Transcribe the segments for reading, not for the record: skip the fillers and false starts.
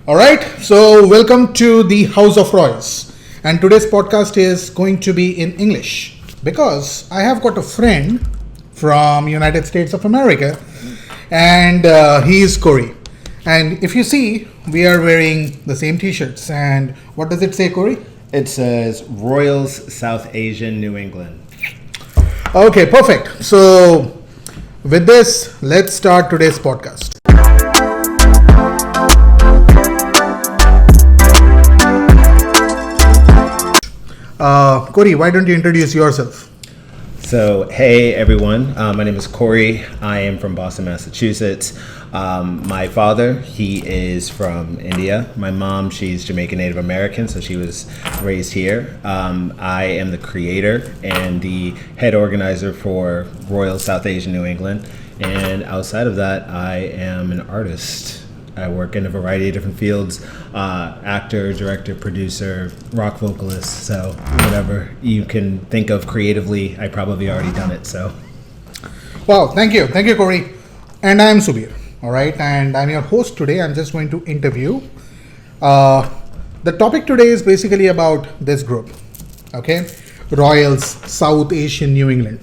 All right, so welcome to the TheHouseOfRoys, and today's podcast is going to be in English because I have got a friend from United States of America, and he is Corey. And if you see, we are wearing the same T-shirts. And what does it say, Corey? It says Royals, South Asian, New England. Okay, perfect. So with this, let's start today's podcast. Corey, why don't you introduce yourself? So, hey everyone, my name is Corey. I am from Boston, Massachusetts. My father, he is from India. My mom, she's Jamaican Native American, so she was raised here. I am the creator and the head organizer for Royal South Asian New England. And outside of that, I am an artist. I work in a variety of different fields, actor, director, producer, rock vocalist, so whatever you can think of creatively, I probably already done it, so. Wow, thank you, Corey. And I am Subir, all right, and I'm your host today. I'm just going to interview. The topic today is basically about this group, okay, Royals, South Asian New England.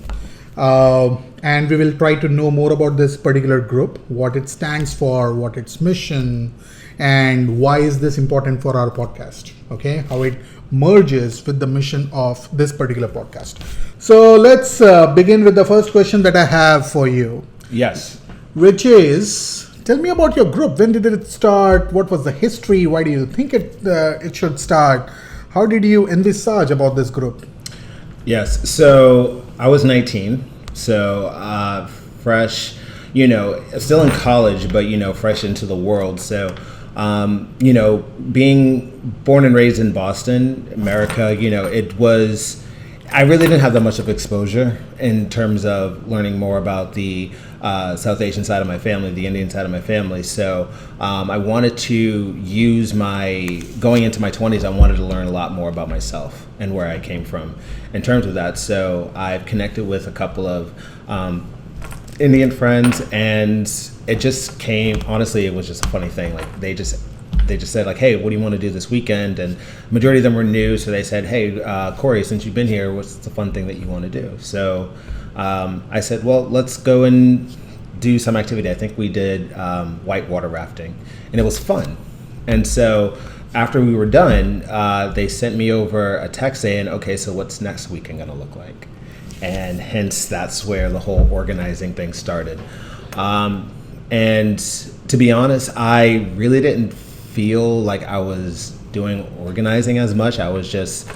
And we will try to know more about this particular group, what it stands for, what its mission, and why is this important for our podcast, okay? How it merges with the mission of this particular podcast. So let's begin with the first question that I have for you. Yes. Which is, tell me about your group. When did it start? What was the history? Why do you think it should start? How did you envisage about this group? Yes, so I was 19. So fresh, still in college, but, fresh into the world. So, being born and raised in Boston, America, I really didn't have that much of exposure in terms of learning more about the South Asian side of my family, the Indian side of my family. So I wanted to use going into my 20s, I wanted to learn a lot more about myself and where I came from in terms of that. So I've connected with a couple of Indian friends, and it just came, honestly, it was just a funny thing. Like they just said like, hey, what do you want to do this weekend? And majority of them were new. So they said, hey, Corey, since you've been here, what's the fun thing that you want to do? So I said, well, let's go and do some activity. I think we did whitewater rafting, and it was fun. And so after we were done, they sent me over a text saying, okay, so what's next weekend going to look like? And hence that's where the whole organizing thing started. And to be honest, I really didn't feel like I was doing organizing as much. I was just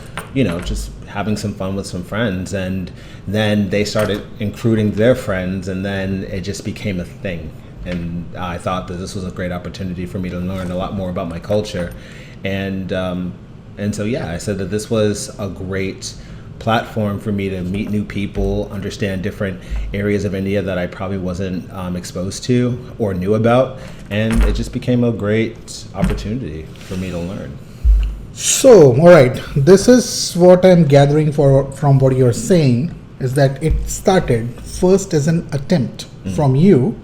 having some fun with some friends, and then they started including their friends, and then it just became a thing. And I thought that this was a great opportunity for me to learn a lot more about my culture. And so, yeah, I said that this was a great platform for me to meet new people, understand different areas of India that I probably wasn't exposed to or knew about. And it just became a great opportunity for me to learn. So, all right, this is what I'm gathering from what you're saying, is that it started first as an attempt from you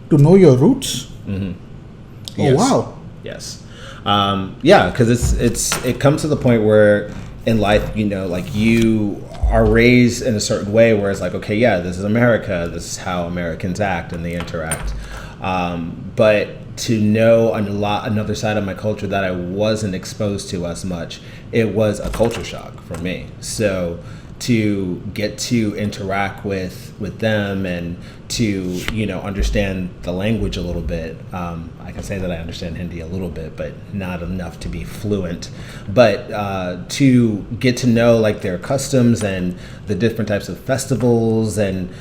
to know your roots. Mm-hmm. Oh, wow. Yes. Because it comes to the point where in life, like you are raised in a certain way where it's like, okay, yeah, this is America. This is how Americans act and they interact. But to know another side of my culture that I wasn't exposed to as much, it was a culture shock for me. So to get to interact with them and to understand the language a little bit. I can say that I understand Hindi a little bit, but not enough to be fluent. But to get to know like their customs and the different types of festivals and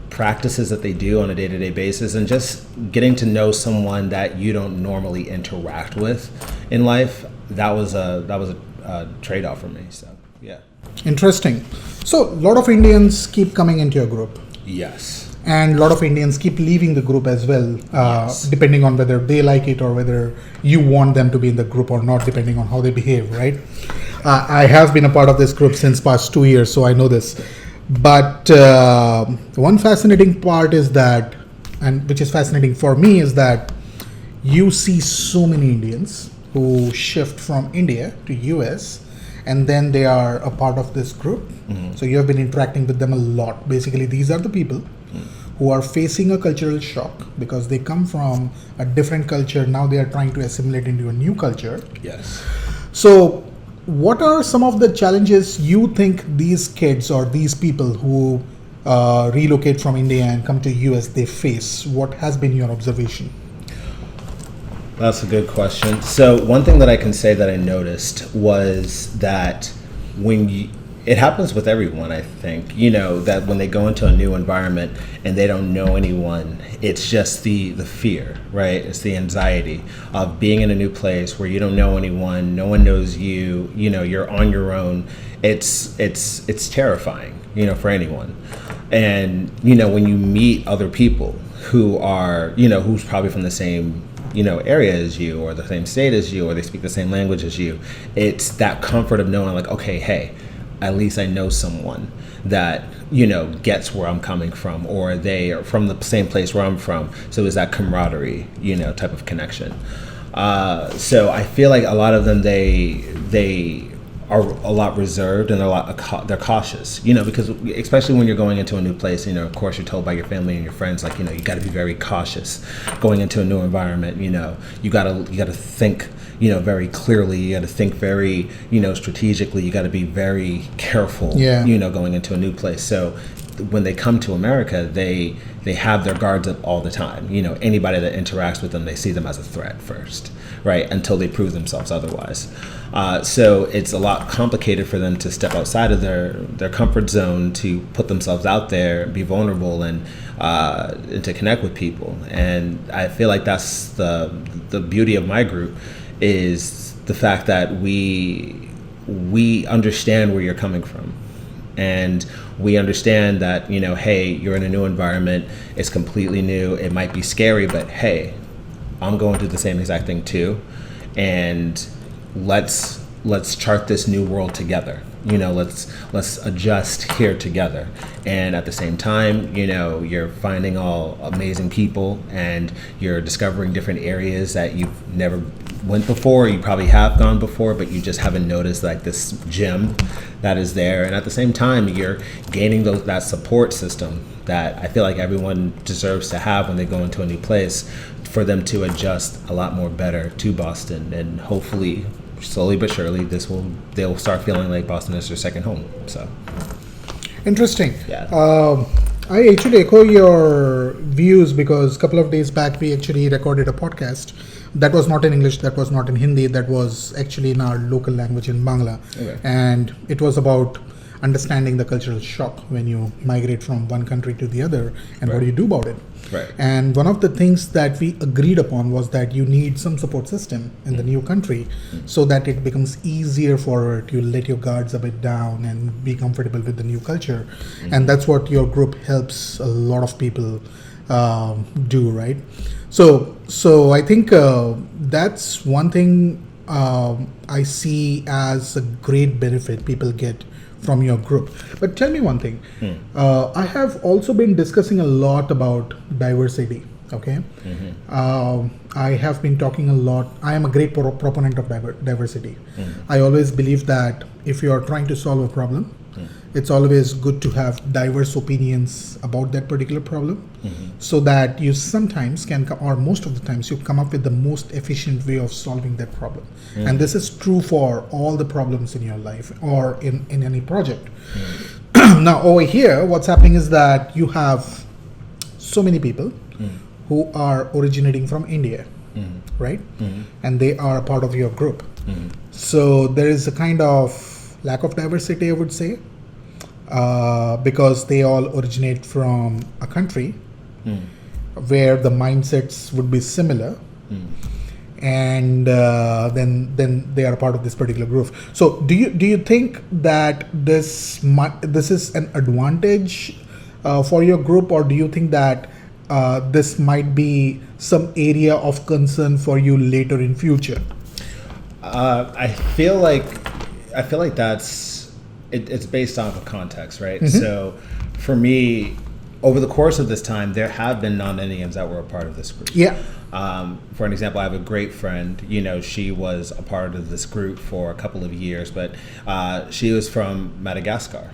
practices that they do on a day-to-day basis, and just getting to know someone that you don't normally interact with in life, that was a trade-off for me. So yeah. Interesting. So a lot of Indians keep coming into your group. Yes. And a lot of Indians keep leaving the group as well, Yes. depending on whether they like it or whether you want them to be in the group or not, depending on how they behave, right? I have been a part of this group since past 2 years, so I know this. But one fascinating part is that, and which is fascinating for me, is that you see so many Indians who shift from India to US, and then they are a part of this group. So you have been interacting with them a lot. Basically, these are the people who are facing a cultural shock because they come from a different culture. Now they are trying to assimilate into a new culture. Yes. So what are some of the challenges you think these kids or these people who relocate from India and come to US they face? What has been your observation? That's a good question. So one thing that I can say that I noticed was that it happens with everyone, I think, that when they go into a new environment and they don't know anyone, it's just the fear, right? It's the anxiety of being in a new place where you don't know anyone, no one knows you, you're on your own. It's terrifying, for anyone. And, when you meet other people who are, who's probably from the same area as you or the same state as you or they speak the same language as you, it's that comfort of knowing like, okay, hey, at least I know someone that gets where I'm coming from, or they are from the same place where I'm from. So it's that camaraderie type of connection. So I feel like a lot of them they are a lot reserved and they're cautious, because especially when you're going into a new place, of course you're told by your family and your friends, like, you got to be very cautious going into a new environment. You got to think, very clearly. You got to think very, strategically. You got to be very careful, going into a new place. So when they come to America, they have their guards up all the time. Anybody that interacts with them, they see them as a threat first, right? Until they prove themselves otherwise. So it's a lot complicated for them to step outside of their comfort zone, to put themselves out there, be vulnerable, and to connect with people. And I feel like that's the beauty of my group, is the fact that we understand where you're coming from. And we understand that, hey, you're in a new environment. It's completely new. It might be scary, but hey, I'm going through the same exact thing too. And let's chart this new world together. Let's adjust here together. And at the same time, you're finding all amazing people and you're discovering different areas that you've never went before. You probably have gone before, but you just haven't noticed like this gem that is there. And at the same time, you're gaining that support system that I feel like everyone deserves to have when they go into a new place, for them to adjust a lot more better to Boston. And hopefully, slowly but surely, they'll start feeling like Boston is their second home. So interesting. Yeah. I actually echo your views, because a couple of days back we actually recorded a podcast that was not in English, that was not in Hindi, that was actually in our local language, in Bangla. Okay. And it was about understanding the cultural shock when you migrate from one country to the other, and what do you do about it. Right. And one of the things that we agreed upon was that you need some support system in the new country, so that it becomes easier for you to let your guards a bit down and be comfortable with the new culture. And that's what your group helps a lot of people do, right? So I think that's one thing I see as a great benefit people get from your group. But tell me one thing. I have also been discussing a lot about diversity. Okay. I have been talking a lot. I am a great proponent of diversity. I always believe that if you are trying to solve a problem, it's always good to have diverse opinions about that particular problem, so that you sometimes can or most of the times you come up with the most efficient way of solving that problem. And this is true for all the problems in your life or in any project. Now over here, what's happening is that you have so many people who are originating from India, right? And they are a part of your group. So there is a kind of lack of diversity, I would say, because they all originate from a country where the mindsets would be similar, and then they are part of this particular group. So do you think that this is an advantage for your group, or do you think that this might be some area of concern for you later in future? I feel like it's based off of context, right? So for me, over the course of this time, there have been non-Indians that were a part of this group. Yeah. For an example, I have a great friend. She was a part of this group for a couple of years, but she was from Madagascar.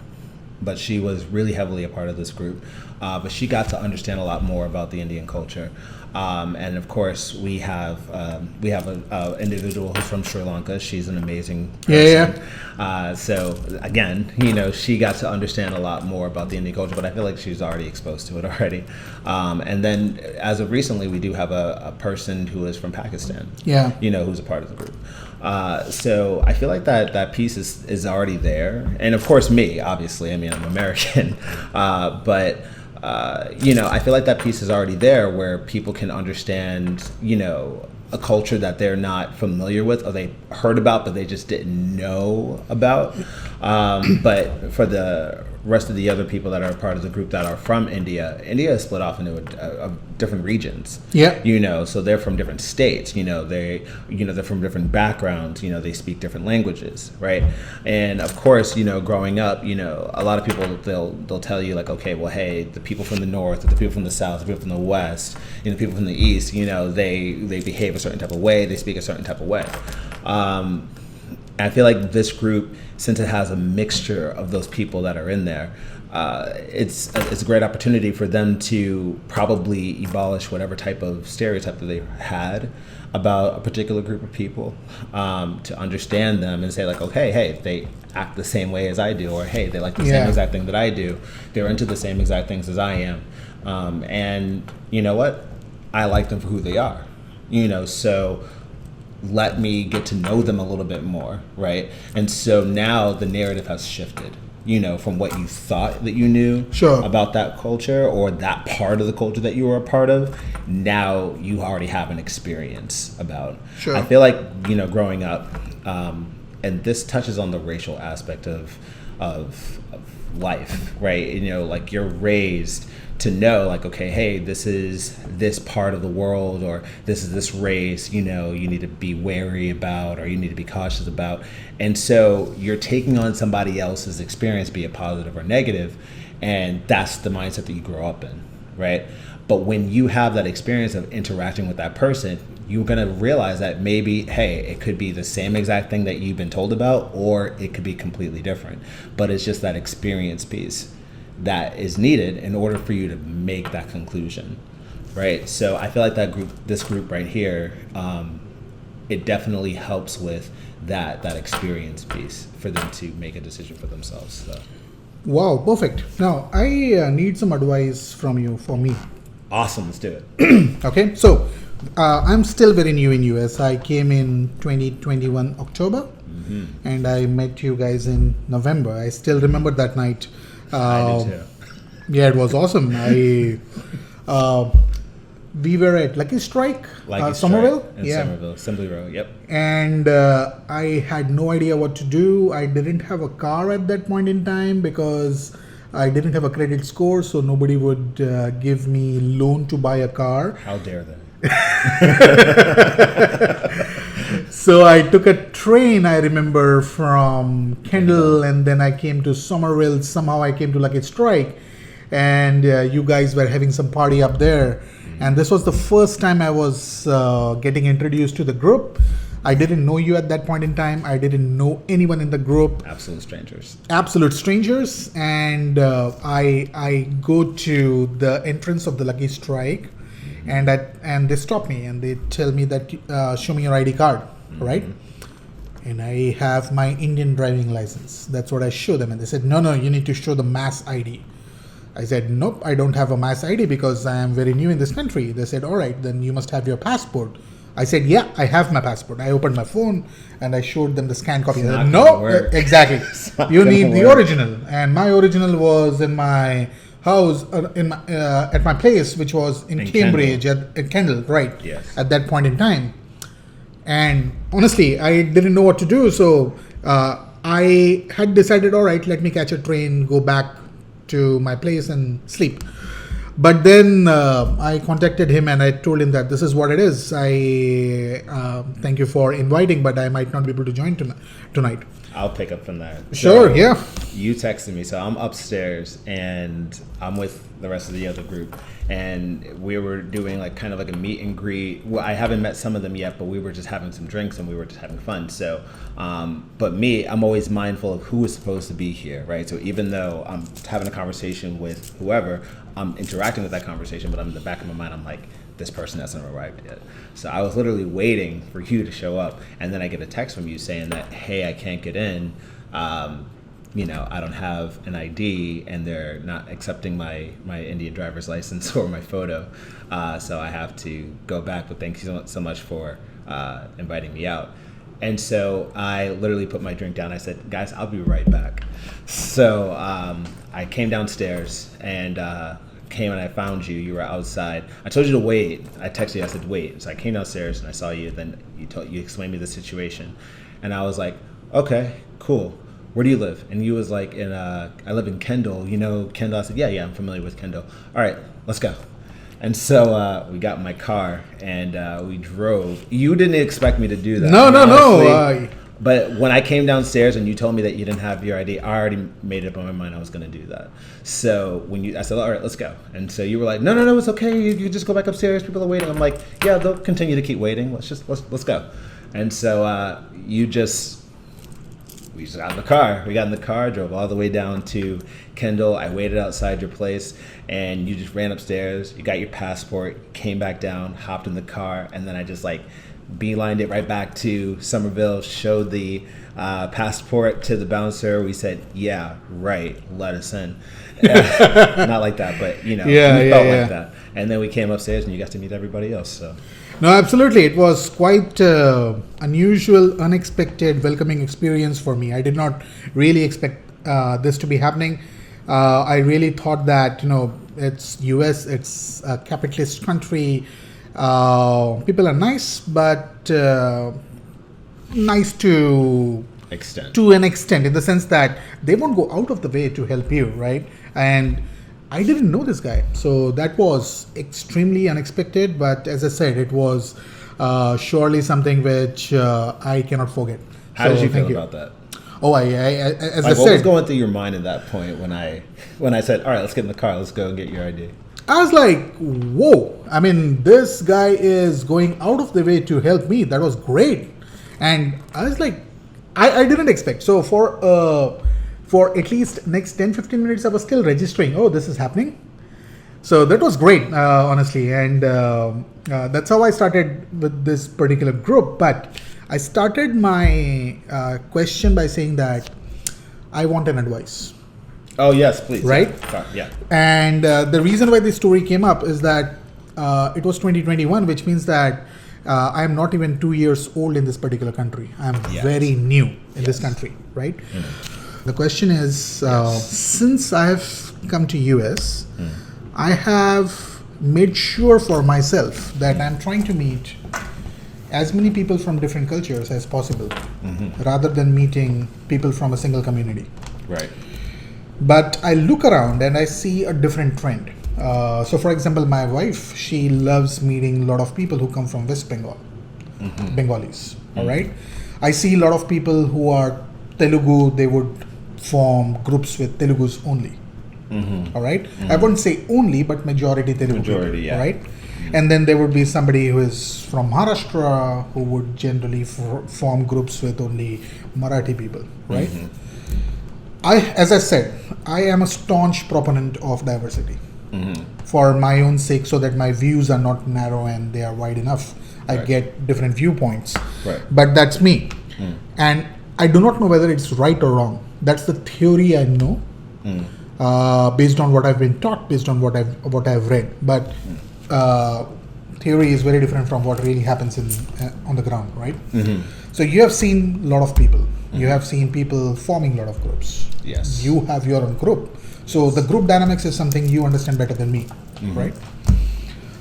But she was really heavily a part of this group. But she got to understand a lot more about the Indian culture. And of course, we have an individual who's from Sri Lanka. She's an amazing person. So again, she got to understand a lot more about the Indian culture, but I feel like she's already exposed to it already. And then as of recently, we do have a person who is from Pakistan, who's a part of the group. So I feel like that piece is already there. And of course, me, obviously, I'm American, but I feel like that piece is already there where people can understand, a culture that they're not familiar with or they heard about, but they just didn't know about. But for the rest of the other people that are part of the group that are from India is split off into different regions. So they're from different states. They're from different backgrounds. They speak different languages, right? And of course, growing up, a lot of people they'll tell you like, okay, well, hey, the people from the north, the people from the south, the people from the west, the people from the east, they behave a certain type of way, they speak a certain type of way. I feel like this group, since it has a mixture of those people that are in there, it's a great opportunity for them to probably abolish whatever type of stereotype that they had about a particular group of people, to understand them and say like, okay, hey, they act the same way as I do, or hey, they like the same exact thing that I do. They're into the same exact things as I am. And you know what? I like them for who they are. So let me get to know them a little bit more, right? And so now the narrative has shifted, from what you thought that you knew about that culture or that part of the culture that you were a part of. Now you already have an experience about. I feel like, growing up, and this touches on the racial aspect of life, right? Like you're raised to know like, okay, hey, this is this part of the world, or this is this race, you need to be wary about, or you need to be cautious about. And so you're taking on somebody else's experience, be it positive or negative, and that's the mindset that you grow up in, right? But when you have that experience of interacting with that person, you're going to realize that maybe, hey, it could be the same exact thing that you've been told about, or it could be completely different. But it's just that experience piece that is needed in order for you to make that conclusion, right? So I feel like this group right here, it definitely helps with that experience piece for them to make a decision for themselves. So. Wow, perfect. Now I need some advice from you for me. Awesome, let's do it. Okay, so I'm still very new in US. I came in 2021 October, and I met you guys in November. I still remember that night. I do too. Yeah, it was awesome. We were at Lucky Strike, Somerville. Somerville, Assembly Row, yep. And I had no idea what to do. I didn't have a car at that point in time because I didn't have a credit score, so nobody would give me loan to buy a car. How dare they? So I took a train, I remember, from Kendall, and then I came to Somerville. Somehow I came to Lucky Strike, and you guys were having some party up there. And this was the first time I was getting introduced to the group. I didn't know you at that point in time. I didn't know anyone in the group. Absolute strangers. Absolute strangers. And I go to the entrance of the Lucky Strike, and they stop me and they tell me that show me your ID card, right? And I have my Indian driving license. That's what I show them. And they said, no, you need to show the mass ID. I said, nope, I don't have a mass ID because I am very new in this country. They said, all right, then you must have your passport. I said, yeah, I have my passport. I opened my phone and I showed them the scanned copy. They said, no, exactly. You need the original. And my original was in my house, at my place, which was in Cambridge, at Kendall, right? Yes. At that point in time. And honestly, I didn't know what to do. So I had decided, all right, let me catch a train, go back to my place and sleep. But then I contacted him and I told him that this is what it is. I thank you for inviting, but I might not be able to join tonight. I'll pick up from that. Sure, So, yeah. You texted me, so I'm upstairs and I'm with the rest of the other group, and we were doing like kind of like a meet and greet. Well, I haven't met some of them yet, but we were just having some drinks and we were just having fun. So, but me, I'm always mindful of who is supposed to be here, right? So even though I'm having a conversation with whoever, I'm interacting with that conversation, but I'm in the back of my mind, I'm like, this person hasn't arrived yet. So I was literally waiting for you to show up, and then I get a text from you saying that, hey, I can't get in. I don't have an ID, and they're not accepting my Indian driver's license or my photo. So I have to go back, but thank you so much for inviting me out. And so I literally put my drink down. I said, guys, I'll be right back. So I came downstairs and came and I found you. You were outside. I told you to wait. I texted you. I said, wait. So I came downstairs and I saw you. Then you explained me the situation. And I was like, okay, cool. Where do you live? And you was like, I live in Kendall. You know Kendall? I said, yeah, I'm familiar with Kendall. All right, let's go. And so we got in my car and we drove. You didn't expect me to do that. No. But when I came downstairs and you told me that you didn't have your ID, I already made it up in my mind I was going to do that. So I said, all right, let's go. And so you were like, no, it's okay. You just go back upstairs. People are waiting. I'm like, yeah, they'll continue to keep waiting. Let's go. And so we just got in the car. We got in the car, drove all the way down to Kendall. I waited outside your place, and you just ran upstairs. You got your passport, came back down, hopped in the car, and then I just beelined it right back to Somerville, showed the passport to the bouncer. We said, yeah, right, let us in. Not like that, but we felt like that. And then we came upstairs and you got to meet everybody else. So. No, absolutely. It was quite unusual, unexpected, welcoming experience for me. I did not really expect this to be happening. I really thought that, it's US, it's a capitalist country. People are nice, but nice to an extent, in the sense that they won't go out of the way to help you, right? And I didn't know this guy, so that was extremely unexpected. But as I said, it was surely something which I cannot forget. How did you feel about that? Oh, as I said, what was going through your mind at that point when I said, all right, let's get in the car, let's go and get your ID? I was like, whoa, I mean, this guy is going out of the way to help me. That was great. And I was like, I didn't expect. So for at least next 10-15 minutes, I was still registering, oh, this is happening. So that was great, honestly. And that's how I started with this particular group. But I started my question by saying that I want an advice. Oh, yes, please. Right? Yeah. And the reason why this story came up is that it was 2021, which means that I'm not even 2 years old in this particular country. I'm very new in this country, right? The question is, since I have come to US, I have made sure for myself that I'm trying to meet as many people from different cultures as possible, rather than meeting people from a single community. Right. But I look around and I see a different trend. So for example, my wife, she loves meeting a lot of people who come from West Bengal, Bengalis, all right? I see a lot of people who are Telugu, they would form groups with Telugus only, all right? I wouldn't say only, but majority Telugu people, all right? And then there would be somebody who is from Maharashtra who would generally form groups with only Marathi people, right? As I said, I am a staunch proponent of diversity for my own sake, so that my views are not narrow and they are wide enough. I get different viewpoints, but that's me. And I do not know whether it's right or wrong. That's the theory I know, based on what I've been taught, based on what I've read. But theory is very different from what really happens on the ground, right? So you have seen a lot of people. You have seen people forming a lot of groups. Yes. You have your own group. So the group dynamics is something you understand better than me, right?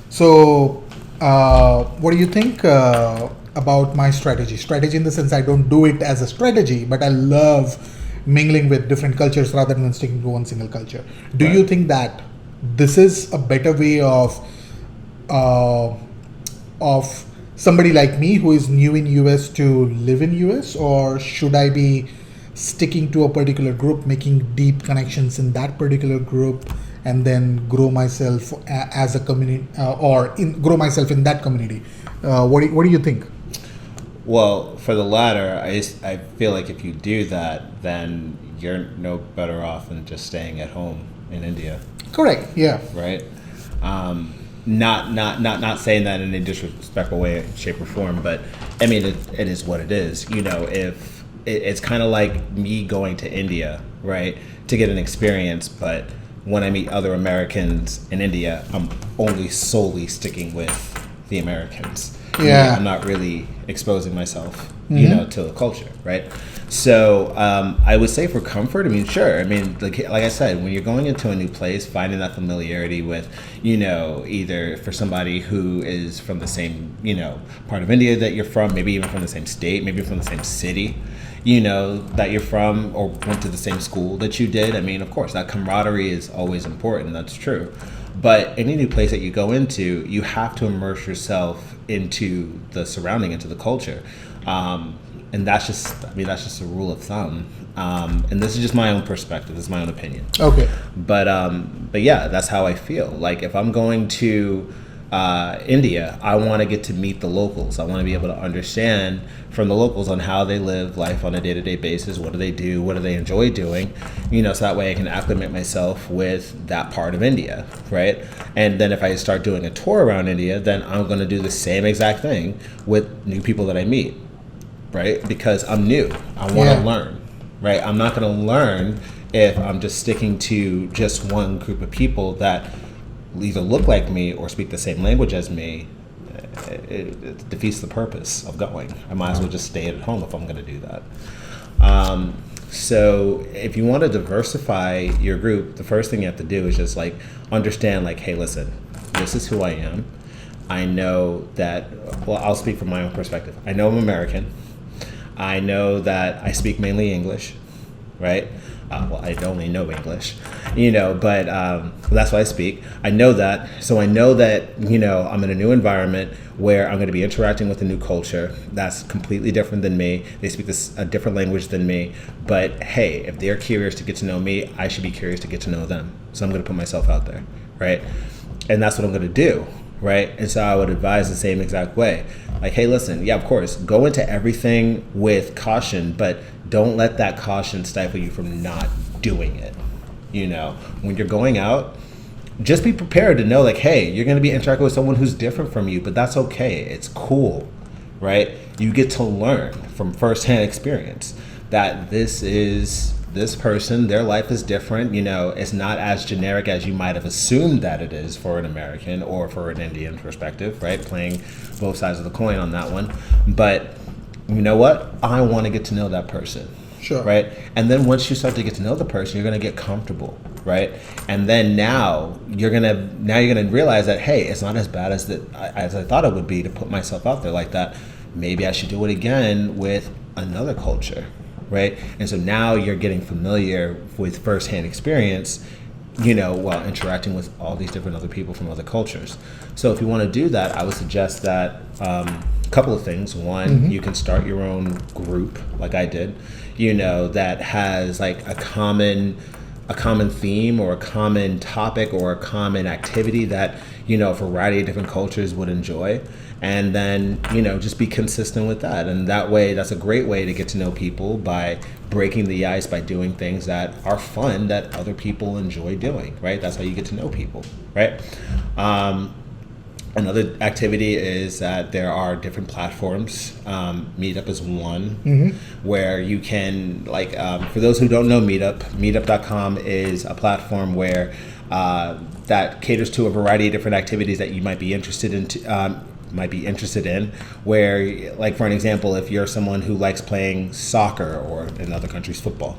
So what do you think about my strategy? Strategy in the sense I don't do it as a strategy, but I love mingling with different cultures rather than sticking to one single culture. Do you think that this is a better way uh, of somebody like me who is new in US to live in US, or should I be sticking to a particular group, making deep connections in that particular group, and then grow myself as a community, grow myself in that community? What do you think? Well, for the latter, I feel like if you do that, then you're no better off than just staying at home in India, Correct. Yeah. right? Not saying that in a disrespectful way, shape, or form, but I mean it is what it is. If it's kind of like me going to India, right, to get an experience, but when I meet other Americans in India, I'm only solely sticking with the Americans. Yeah. I'm not really exposing myself, Mm-hmm. to the culture, right? So I would say for comfort, I mean, sure. I mean, like I said, when you're going into a new place, finding that familiarity with, either for somebody who is from the same, part of India that you're from, maybe even from the same state, maybe from the same city, that you're from, or went to the same school that you did. I mean, of course, that camaraderie is always important. That's true. But any new place that you go into, you have to immerse yourself into the surrounding, into the culture. And that's just a rule of thumb. And this is just my own perspective. This is my own opinion. Okay. But yeah, that's how I feel. Like if I'm going to India, I want to get to meet the locals. I want to be able to understand from the locals on how they live life on a day-to-day basis. What do they do? What do they enjoy doing? So that way I can acclimate myself with that part of India, right? And then if I start doing a tour around India, then I'm going to do the same exact thing with new people that I meet, right? Because I'm new. I want to learn, right? I'm not going to learn if I'm just sticking to just one group of people that either look like me or speak the same language as me. It defeats the purpose of going. I might as well just stay at home if I'm going to do that. So if you want to diversify your group, the first thing you have to do is just understand hey, listen, this is who I am. I know that, well, I'll speak from my own perspective. I know I'm American. I know that I speak mainly English, right? Well, I only know English, but that's what I speak. I know that. So I know that, I'm in a new environment where I'm going to be interacting with a new culture that's completely different than me. They speak a different language than me. But hey, if they're curious to get to know me, I should be curious to get to know them. So I'm going to put myself out there, right? And that's what I'm going to do, right? And so I would advise the same exact way. Hey, listen, yeah, of course, go into everything with caution, but don't let that caution stifle you from not doing it. When you're going out, just be prepared to know hey, you're going to be interacting with someone who's different from you, but that's okay. It's cool, right? You get to learn from firsthand experience that this person, their life is different. It's not as generic as you might have assumed that it is for an American or for an Indian perspective, right? Playing both sides of the coin on that one. But you know what? I want to get to know that person. Sure. Right? And then once you start to get to know the person, you're going to get comfortable, right? And then now you're going to realize that, hey, it's not as bad as I thought it would be to put myself out there like that. Maybe I should do it again with another culture, right? And so now you're getting familiar with firsthand experience, while interacting with all these different other people from other cultures. So if you want to do that, I would suggest that a couple of things. One, you can start your own group like I did, that has a common theme or a common topic or a common activity that, a variety of different cultures would enjoy. And then, just be consistent with that. And that way, that's a great way to get to know people, by breaking the ice, by doing things that are fun that other people enjoy doing, right? That's how you get to know people, right? Another activity is that there are different platforms. Meetup is one, where you can, for those who don't know Meetup, meetup.com is a platform where that caters to a variety of different activities that you might be interested in, where, for an example, if you're someone who likes playing soccer, or in other countries football,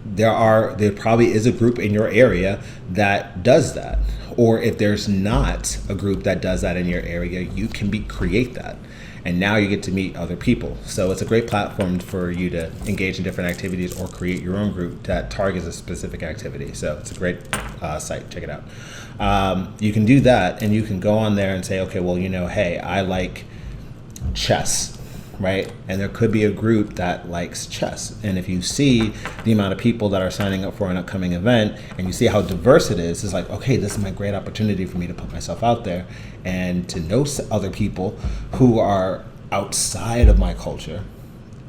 there probably is a group in your area that does that. Or if there's not a group that does that in your area, you can create that. and now you get to meet other people. So it's a great platform for you to engage in different activities or create your own group that targets a specific activity. So it's a great site. Check it out. You can do that, and you can go on there and say, okay, well, hey, I like chess, right? And there could be a group that likes chess. And if you see the amount of people that are signing up for an upcoming event and you see how diverse it is, it's like, okay, this is my great opportunity for me to put myself out there and to know other people who are outside of my culture.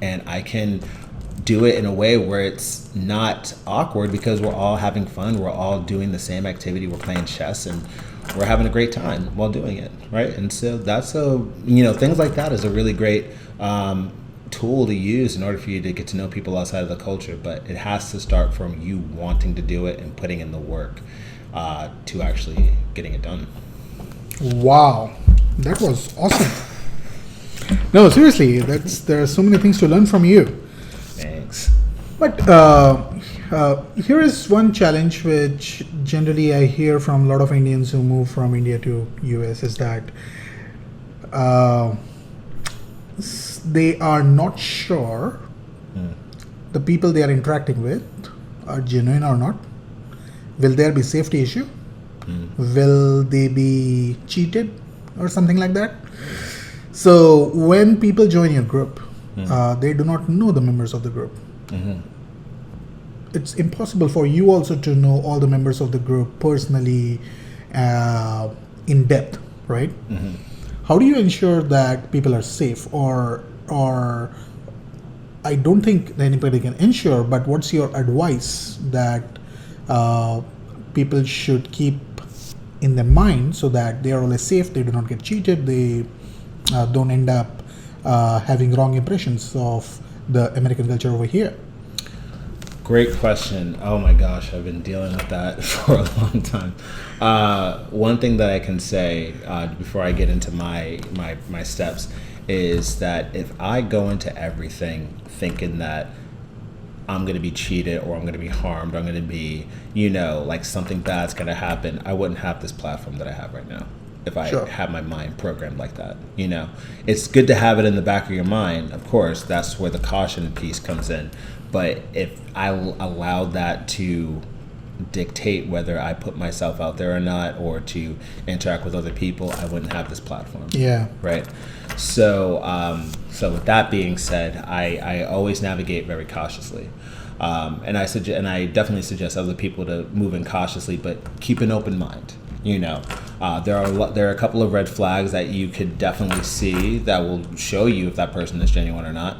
And I can do it in a way where it's not awkward because we're all having fun. We're all doing the same activity. We're playing chess and we're having a great time while doing it, right? And so that's things like that is a really great tool to use in order for you to get to know people outside of the culture. But it has to start from you wanting to do it and putting in the work to actually getting it done. Wow, that was awesome. No, seriously, there are so many things to learn from you. Thanks. But here is one challenge which generally I hear from a lot of Indians who move from India to US is that they are not sure the people they are interacting with are genuine or not. Will there be safety issue? Will they be cheated or something like that? So when people join your group, they do not know the members of the group. It's impossible for you also to know all the members of the group personally in depth, right? How do you ensure that people are safe, or I don't think that anybody can ensure, but what's your advice that people should keep in their mind so that they are always safe, they do not get cheated, they don't end up having wrong impressions of the American culture over here? Great question. Oh my gosh, I've been dealing with that for a long time. One thing that I can say before I get into my steps is that if I go into everything thinking that I'm going to be cheated or I'm going to be harmed, I'm going to be, like something bad's going to happen, I wouldn't have this platform that I have right now. If I had my mind programmed like that, it's good to have it in the back of your mind. Of course, that's where the caution piece comes in. But if I allowed that to dictate whether I put myself out there or not, or to interact with other people, I wouldn't have this platform. Yeah. Right. So, with that being said, I always navigate very cautiously. And I definitely suggest other people to move in cautiously, but keep an open mind. There are a couple of red flags that you could definitely see that will show you if that person is genuine or not.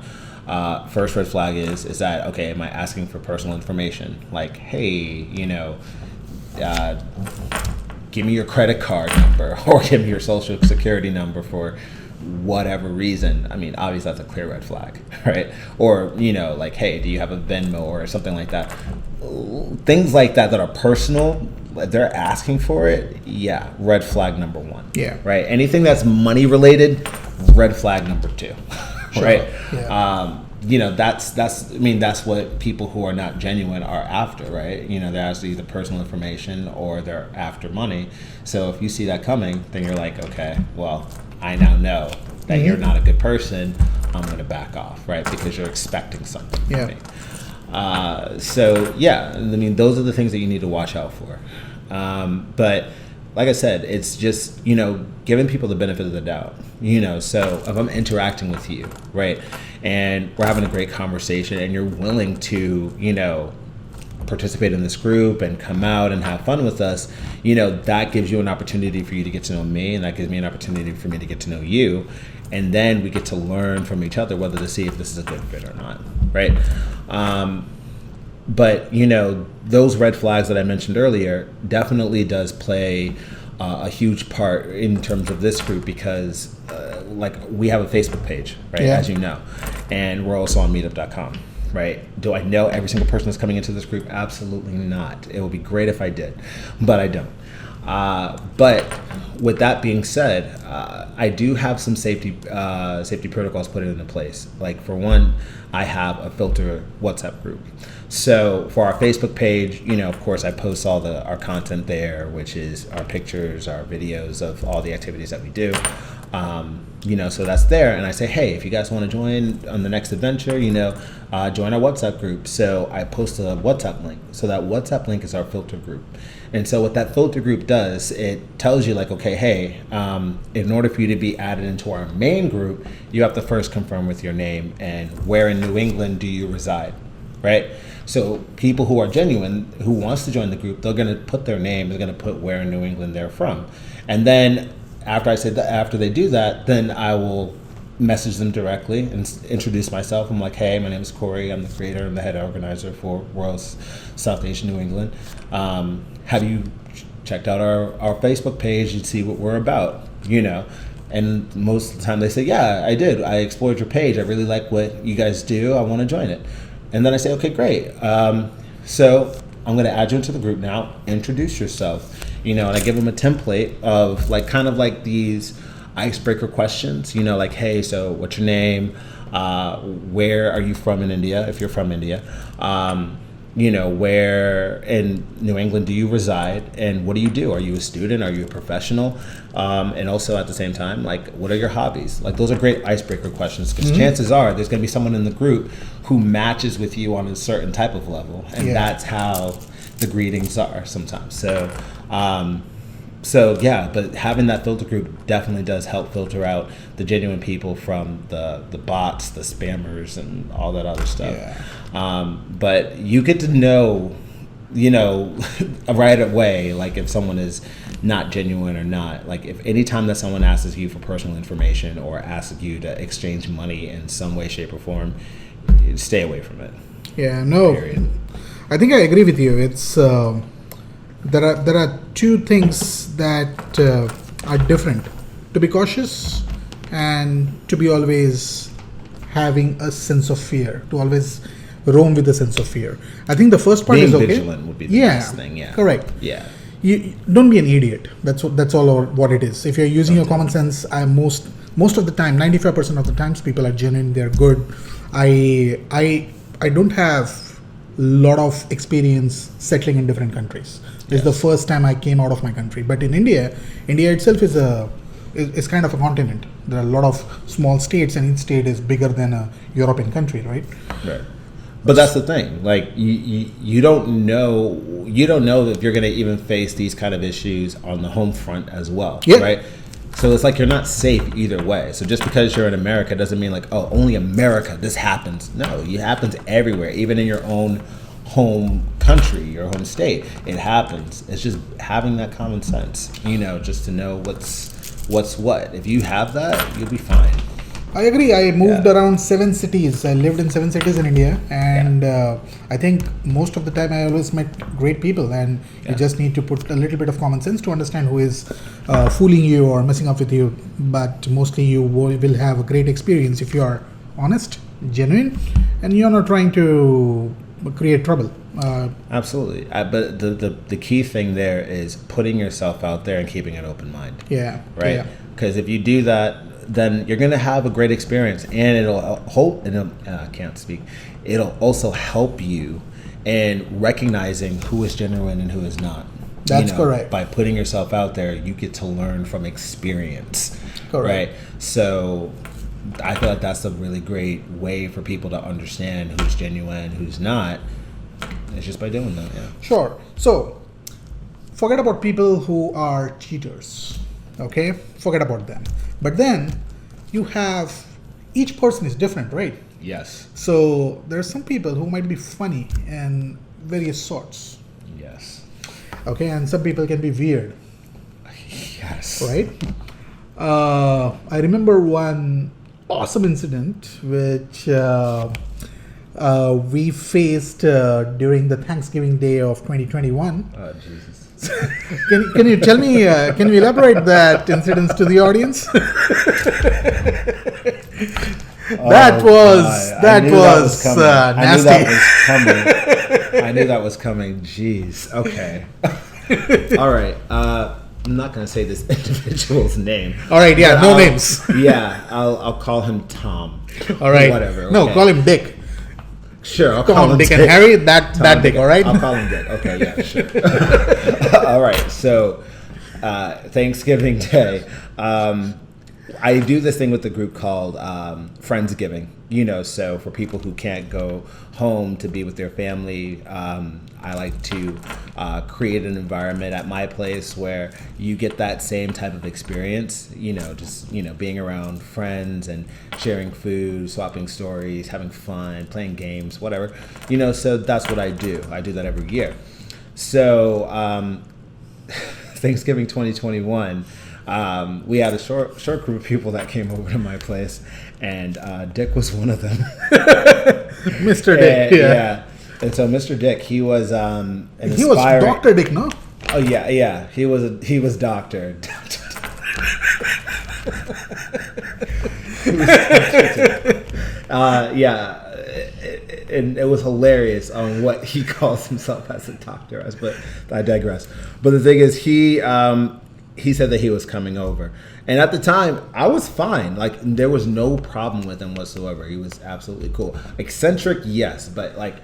First red flag is that, okay, am I asking for personal information? Like, hey, give me your credit card number or give me your social security number for whatever reason. I mean, obviously that's a clear red flag, right? Or, like, hey, do you have a Venmo or something like that? Things like that are personal, they're asking for it, yeah, red flag number one. Yeah. Right? Anything that's money related, red flag number two. Sure. Right? Yeah. That's what people who are not genuine are after, right? They're after either personal information or they're after money. So if you see that coming, then you're like, okay, well, I now know that you're not a good person. I'm going to back off, right? Because you're expecting something from me. Those are the things that you need to watch out for. But like I said, it's just, giving people the benefit of the doubt, so if I'm interacting with you, right, and we're having a great conversation and you're willing to, participate in this group and come out and have fun with us, that gives you an opportunity for you to get to know me, and that gives me an opportunity for me to get to know you. And then we get to learn from each other whether to see if this is a good fit or not, right? But, those red flags that I mentioned earlier definitely does play a huge part in terms of this group because, we have a Facebook page, right, as you know, and we're also on meetup.com, right? Do I know every single person that's coming into this group? Absolutely not. It would be great if I did, but I don't. But with that being said, I do have some safety protocols put into place. Like, for one, I have a filter WhatsApp group. So for our Facebook page, of course, I post all our content there, which is our pictures, our videos of all the activities that we do. So that's there. And I say, hey, if you guys want to join on the next adventure, join our WhatsApp group. So I post a WhatsApp link. So that WhatsApp link is our filter group. And so what that filter group does, it tells you like, okay, hey, in order for you to be added into our main group, you have to first confirm with your name and where in New England do you reside, right? So people who are genuine, who wants to join the group, they're going to put their name, they're going to put where in New England they're from. And then after they do that, then I will message them directly and introduce myself. I'm like, hey, my name is Corey. I'm the creator and the head organizer for Royals South Asian New England. Have you checked out our Facebook page and see what we're about? And most of the time they say, yeah, I did. I explored your page. I really like what you guys do. I want to join it. And then I say, okay, great. So I'm going to add you into the group now. Introduce yourself. And I give them a template of kind of these icebreaker questions. Like, hey, so what's your name? Where are you from in India? If you're from India, where in New England do you reside, and what do you do? Are you a student? Are you a professional? And also at the same time, what are your hobbies? Those are great icebreaker questions because chances are there's going to be someone in the group who matches with you on a certain type of level, and that's how the greetings are sometimes. But having that filter group definitely does help filter out the genuine people from the bots, the spammers, and all that other stuff. But you get to know, right away, if someone is not genuine or not. If any time that someone asks you for personal information or asks you to exchange money in some way, shape, or form, stay away from it. Yeah, no. Period. I think I agree with you. It's there are two things that are different: to be cautious and to be always having a sense of fear, to always roam with a sense of fear. I think the first part being is okay. Vigilant would be the best thing. Yeah, correct. Yeah, you don't be an idiot. That's all what it is. If you're using your common sense, most of the time, 95% of the times, people are genuine. They're good. I don't have lot of experience settling in different countries. This is the first time I came out of my country. But in India itself is kind of a continent. There are a lot of small states, and each state is bigger than a European country, right? Right. But that's the thing. You don't know if you're going to even face these kind of issues on the home front as well, right? So it's you're not safe either way. So just because you're in America doesn't mean only America this happens. No, it happens everywhere, even in your own home country, your home state. It happens. It's just having that common sense, just to know what's what. If you have that, you'll be fine. I agree. I moved around 7 cities. I lived in 7 cities in India, and I think most of the time I always met great people, and you just need to put a little bit of common sense to understand who is fooling you or messing up with you. But mostly you will have a great experience if you are honest, genuine, and you're not trying to create trouble. Absolutely. But the key thing there is putting yourself out there and keeping an open mind. Yeah. Right? Because if you do that, then you're going to have a great experience, and it'll also help you in recognizing who is genuine and who is not. That's correct. By putting yourself out there, you get to learn from experience. Correct. Right? So I feel like that's a really great way for people to understand who's genuine, who's not. It's just by doing that. Yeah. Sure. So forget about people who are cheaters. Okay? Forget about them. But then you have, each person is different, right? Yes. So there are some people who might be funny in various sorts. Yes. Okay, and some people can be weird. Yes. Right? I remember one awesome incident which we faced during the Thanksgiving Day of 2021. Oh, Jesus. Can you tell me, can you elaborate that incident to the audience? That was nasty. I knew that was coming. Jeez. Okay. All right. I'm not going to say this individual's name. All right. Yeah. No names. Yeah. I'll call him Tom. All right. Whatever. Okay. No, call him Dick. Sure, I'll call him Dick and Harry. That Dick. All right. I'll call him Dick. Okay. Yeah. Sure. All right. So, Thanksgiving Day. I do this thing with the group called Friendsgiving. So for people who can't go home to be with their family, I like to create an environment at my place where you get that same type of experience. Just being around friends and sharing food, swapping stories, having fun, playing games, whatever. So that's what I do. I do that every year. So Thanksgiving 2021. We had a short group of people that came over to my place, and Dick was one of them. Mr. Dick, yeah. And so Mr. Dick, he was he was Dr. Dick, no? Oh yeah. He was Doctor. Yeah. And it was hilarious on what he calls himself as a doctor as, but I digress. But the thing is, he said that he was coming over, and at the time I was fine. Like, there was no problem with him whatsoever. He was absolutely cool. Eccentric, yes, but like,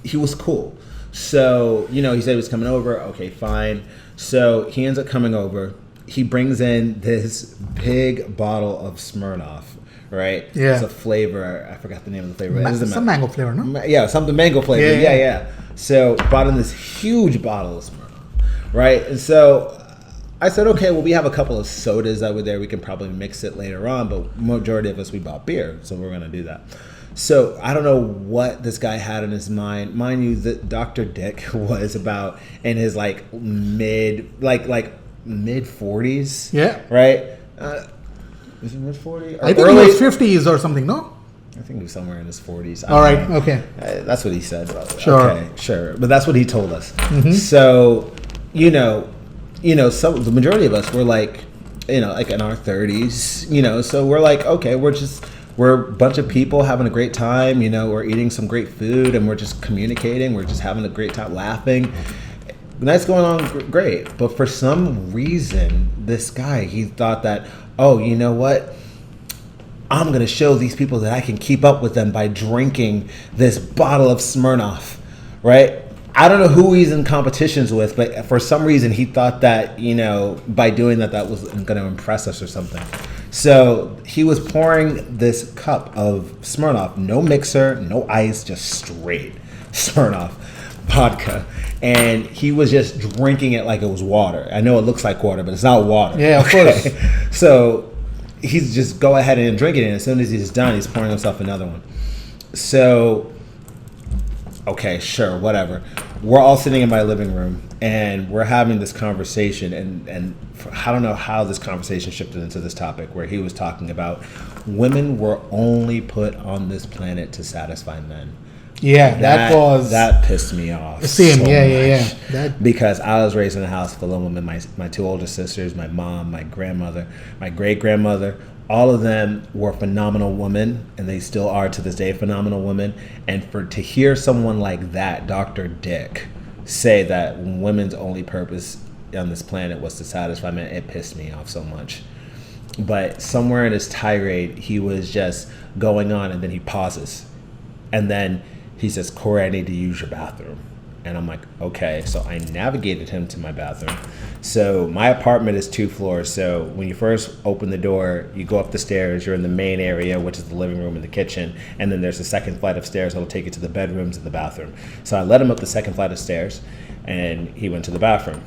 he was cool. So he said he was coming over. Okay, fine. So he ends up coming over. He brings in this big bottle of Smirnoff. Right? Yeah. It's a flavor. I forgot the name of the flavor. Some mango flavor, no? Yeah, something mango flavor. Yeah. So brought in this huge bottle of Smirnoff. Right? And so I said, okay, well, we have a couple of sodas over there. We can probably mix it later on, but majority of us, we bought beer, so we're going to do that. So I don't know what this guy had in his mind. Mind you, that Dr. Dick was about in his mid 40s. Yeah. Right? Was he mid 40s? I think he was 50s or something, no? I think he was somewhere in his 40s. All right, okay. That's what he said. Sure. Okay, sure. But that's what he told us. Mm-hmm. So, the majority of us were like in our 30s, so we're like, okay, we're a bunch of people having a great time, we're eating some great food, and we're just communicating, we're just having a great time laughing. The night's going on great, but for some reason, this guy, he thought that, oh, you know what? I'm going to show these people that I can keep up with them by drinking this bottle of Smirnoff, right? I don't know who he's in competitions with, but for some reason he thought that, by doing that was going to impress us or something. So he was pouring this cup of Smirnoff, no mixer, no ice, just straight Smirnoff vodka. And he was just drinking it like it was water. I know it looks like water, but it's not water. Yeah, of course. So he's just go ahead and drink it. And as soon as he's done, he's pouring himself another one. So, okay, sure, whatever. We're all sitting in my living room, and we're having this conversation. And I don't know how this conversation shifted into this topic where he was talking about women were only put on this planet to satisfy men. Yeah, that pissed me off. Same, so yeah. Because I was raised in a house full of women. My two older sisters, my mom, my grandmother, my great grandmother. All of them were phenomenal women, and they still are to this day phenomenal women. And to hear someone like that, Dr. Dick, say that women's only purpose on this planet was to satisfy men, it pissed me off so much. But somewhere in his tirade, he was just going on, and then he pauses, and then he says, "Corey, I need to use your bathroom." And I'm like, okay. So I navigated him to my bathroom. So my apartment is 2 floors. So when you first open the door, you go up the stairs, you're in the main area, which is the living room and the kitchen. And then there's a second flight of stairs that'll take you to the bedrooms and the bathroom. So I led him up the second flight of stairs, and he went to the bathroom.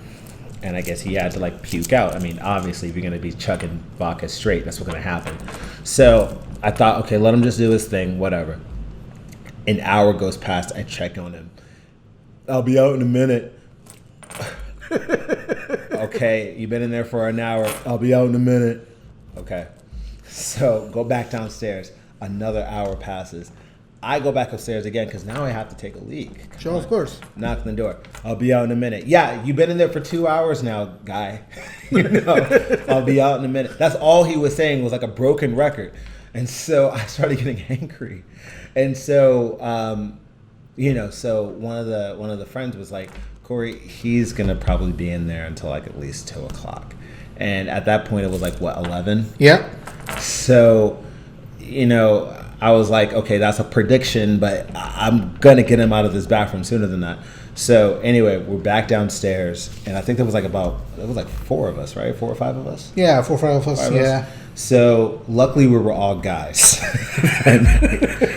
And I guess he had to puke out. I mean, obviously, if you're going to be chugging vodka straight, that's what's going to happen. So I thought, okay, let him just do his thing, whatever. An hour goes past, I check on him. "I'll be out in a minute." Okay, you've been in there for an hour. "I'll be out in a minute." Okay. So go back downstairs. Another hour passes. I go back upstairs again because now I have to take a leak. Sure, of course. Knock on the door. "I'll be out in a minute." "Yeah, you've been in there for 2 hours now, guy." "I'll be out in a minute." That's all he was saying was like a broken record. And so I started getting angry. And so, so one of the friends was like, "Corey, he's going to probably be in there until at least 2 o'clock. And at that point, it was 11? Yeah. So, I was like, okay, that's a prediction, but I'm going to get him out of this bathroom sooner than that. So anyway, we're back downstairs, and I think there was like four of us, right? 4 or 5 of us. Yeah, 4 or 5 of us. Five of Yeah. us. So luckily we were all guys,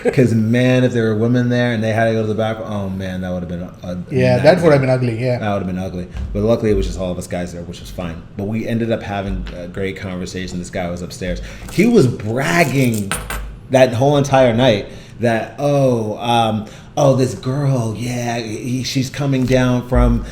because man, if there were women there and they had to go to the bathroom, oh man, that would have been That would have been ugly. Yeah. that would have been ugly. But luckily it was just all of us guys there, which was fine. But we ended up having a great conversation. This guy was upstairs. He was bragging that whole entire night that this girl, she's coming down from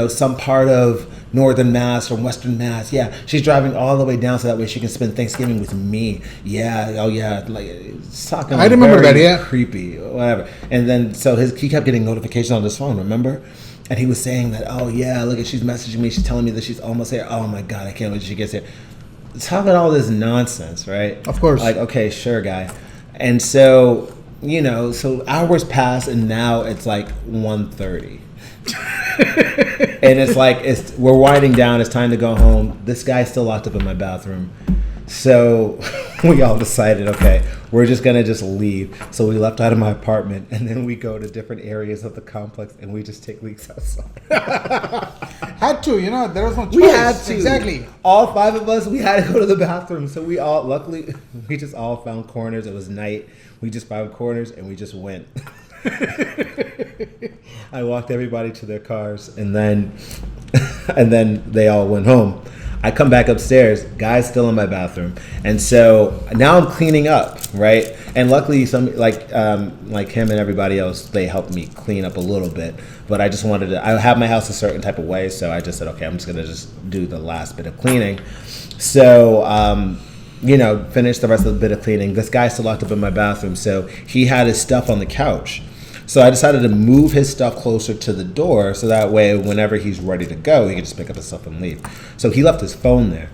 some part of Northern Mass from Western Mass. Yeah, she's driving all the way down so that way she can spend Thanksgiving with me. Yeah, oh yeah, like it's talking. I remember very that. Yeah, creepy, whatever. And then he kept getting notifications on his phone. Remember? And he was saying that, oh yeah, look, she's messaging me. She's telling me that she's almost here. Oh my God, I can't wait till she gets here. Talking all this nonsense, right? Of course. Like, okay, sure, guy. And so so hours pass, and now it's like 1:30. And it's like we're winding down. It's time to go home. This guy's still locked up in my bathroom. So we all decided, okay, we're just gonna leave. So we left out of my apartment, and then we go to different areas of the complex, and we just take leaks outside. Had to, there was no choice. We had to. Exactly. All 5 of us, we had to go to the bathroom. So luckily, we just all found corners. It was night. We just found corners, and we just went. I walked everybody to their cars, and then they all went home. I come back upstairs, guy's still in my bathroom, and so now I'm cleaning up, right? And luckily, some like him and everybody else, they helped me clean up a little bit. But I just wanted to. I have my house a certain type of way, so I just said, okay, I'm just gonna do the last bit of cleaning. So finish the rest of the bit of cleaning. This guy's still locked up in my bathroom, so he had his stuff on the couch. So I decided to move his stuff closer to the door, so that way whenever he's ready to go, he can just pick up his stuff and leave. So he left his phone there.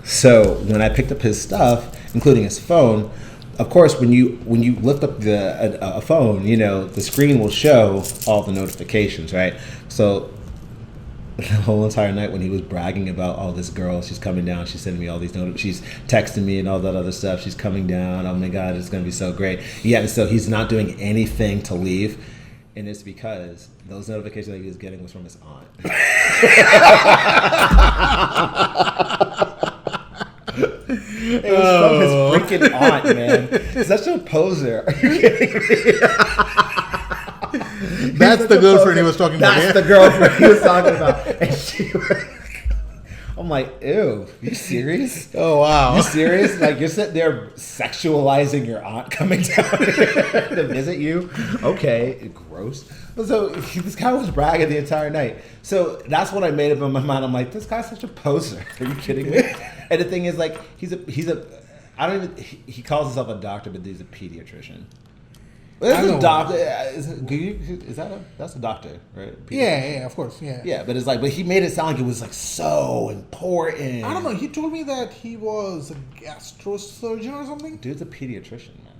So when I picked up his stuff, including his phone, of course, when you lift up a phone, the screen will show all the notifications, right? So the whole entire night when he was bragging about, oh, this girl, she's coming down, she's sending me all these she's texting me and all that other stuff, she's coming down, oh my God, it's gonna be so great. Yeah, so he's not doing anything to leave, and it's because those notifications that he was getting was from his aunt. It was from his freaking aunt, man. Such a poser. Are you kidding me? That's the girlfriend he was talking about. That's the girlfriend he was talking about. And I'm like, ew, are you serious? Oh, wow. You serious? Like, you're sitting there sexualizing your aunt coming down here to visit you? Okay, gross. So this guy was bragging the entire night. So that's what I made up in my mind. I'm like, this guy's such a poser. Are you kidding me? And the thing is, like, he calls himself a doctor, but he's a pediatrician. That's a doctor. That's a doctor, right? Yeah, of course, yeah. Yeah, but he made it sound like it was like so important. I don't know. He told me that he was a gastrosurgeon or something. Dude's a pediatrician, man.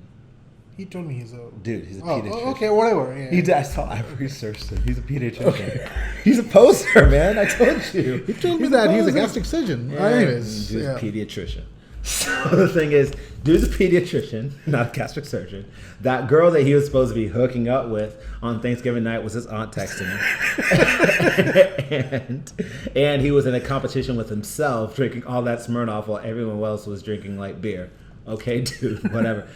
He told me he's a pediatrician. Oh, okay, whatever. Yeah. I researched him. He's a pediatrician. Okay. He's a poser, man. I told you. He told me that he's a gastric surgeon. Yeah, anyways, dude's a pediatrician. So the thing is, dude's a pediatrician, not a gastric surgeon. That girl that he was supposed to be hooking up with on Thanksgiving night was his aunt texting him. and he was in a competition with himself, drinking all that Smirnoff while everyone else was drinking light beer. Okay, dude, whatever.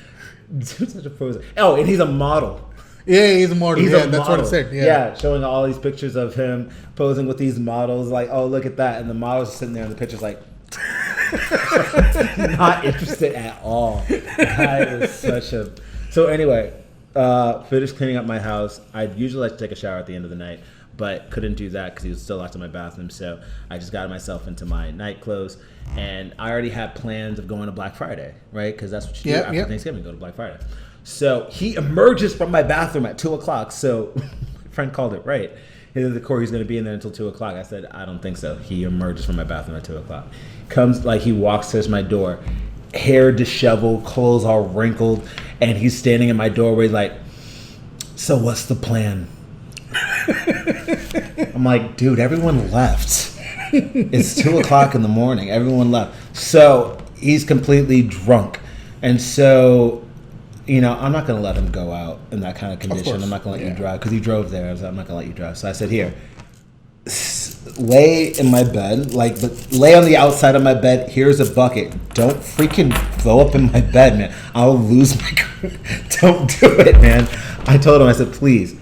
Dude's such a poser. Oh, and he's a model. Yeah, he's a model. That's model. what it said. Yeah, showing all these pictures of him posing with these models, like, oh, look at that. And the models are sitting there in the pictures like, not interested at all. Guy was such a... So anyway, finished cleaning up my house. I'd usually like to take a shower at the end of the night, but couldn't do that because he was still locked in my bathroom. So I just got myself into my night clothes, and I already had plans of going to Black Friday, right? Because that's what you do after Thanksgiving, go to Black Friday. So he emerges from my bathroom at 2 o'clock. So my friend called it right. The core, he's going to be in there until 2 o'clock. I said, I don't think so. He emerges from my bathroom at 2 o'clock. He walks towards my door, hair disheveled, clothes all wrinkled, and he's standing in my doorway like, so what's the plan? I'm like, dude, everyone left. It's 2 o'clock in the morning. Everyone left. So he's completely drunk. And so I'm not going to let him go out in that kind of condition. course. I'm not going to let Yeah. you drive because he drove there. I was like, I'm not going to let you drive. So I said, here, lay in my bed, but lay on the outside of my bed. Here's a bucket. Don't freaking throw up in my bed, man. I'll lose my. Don't do it, man. I told him, I said, please,